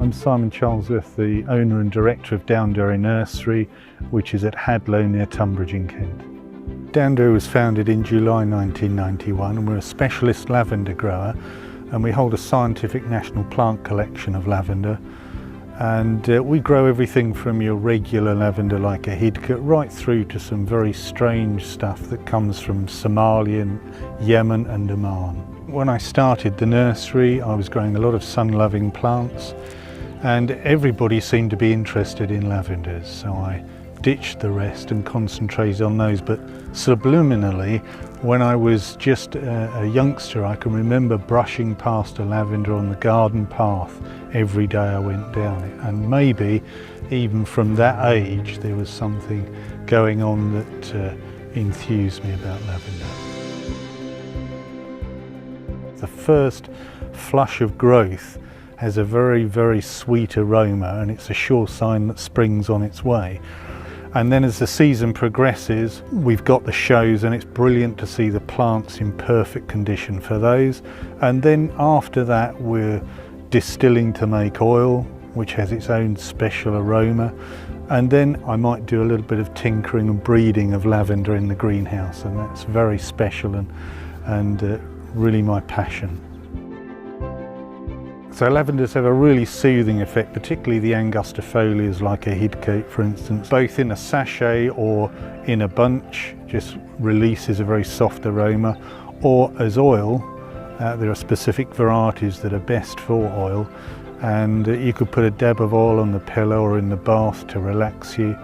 I'm Simon Charlesworth, the owner and director of Downderry Nursery, which is at Hadlow near Tunbridge in Kent. Downderry was founded in July 1991 and we're a specialist lavender grower, and we hold a scientific national plant collection of lavender. And we grow everything from your regular lavender like a hidka right through to some very strange stuff that comes from Somalia and Yemen and Oman. When I started the nursery, I was growing a lot of sun-loving plants, and everybody seemed to be interested in lavenders, so I ditched the rest and concentrated on those. But subliminally, when I was just a youngster, I can remember brushing past a lavender on the garden path every day I went down it, and maybe even from that age there was something going on that enthused me about lavender. The first flush of growth has a very, very sweet aroma, and it's a sure sign that spring's on its way. And then as the season progresses, we've got the shows, and it's brilliant to see the plants in perfect condition for those. And then after that, we're distilling to make oil, which has its own special aroma. And then I might do a little bit of tinkering and breeding of lavender in the greenhouse, and that's very special and really my passion. So lavenders have a really soothing effect, particularly the angustifolias like a hidka, for instance. Both in a sachet or in a bunch, just releases a very soft aroma, or as oil. There are specific varieties that are best for oil, and you could put a dab of oil on the pillow or in the bath to relax you.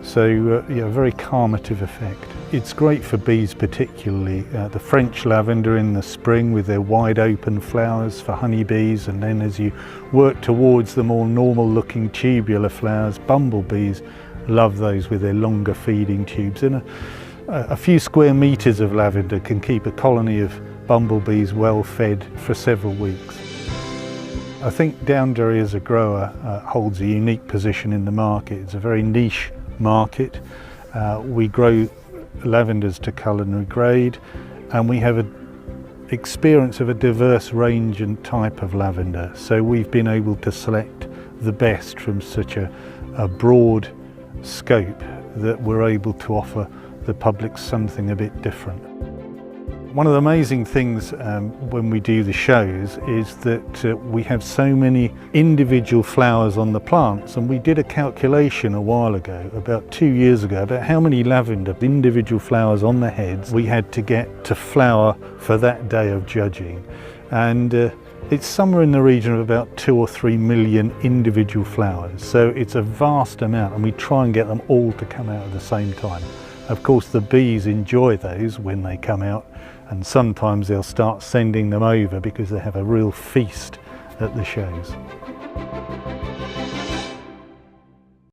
So yeah, very calmative effect. It's great for bees particularly. The French lavender in the spring with their wide open flowers for honeybees, and then as you work towards the more normal looking tubular flowers, bumblebees love those with their longer feeding tubes. And a few square meters of lavender can keep a colony of bumblebees well fed for several weeks. I think Downderry as a grower holds a unique position in the market. It's a very niche market. We grow lavenders to culinary grade, and we have an experience of a diverse range and type of lavender. So we've been able to select the best from such a broad scope that we're able to offer the public something a bit different. One of the amazing things when we do the shows is that we have so many individual flowers on the plants, and we did a calculation a while ago, about 2 years ago, about how many lavender individual flowers on the heads we had to get to flower for that day of judging. And it's somewhere in the region of about 2 or 3 million individual flowers. So it's a vast amount, and we try and get them all to come out at the same time. Of course, the bees enjoy those when they come out, and sometimes they'll start sending them over because they have a real feast at the shows.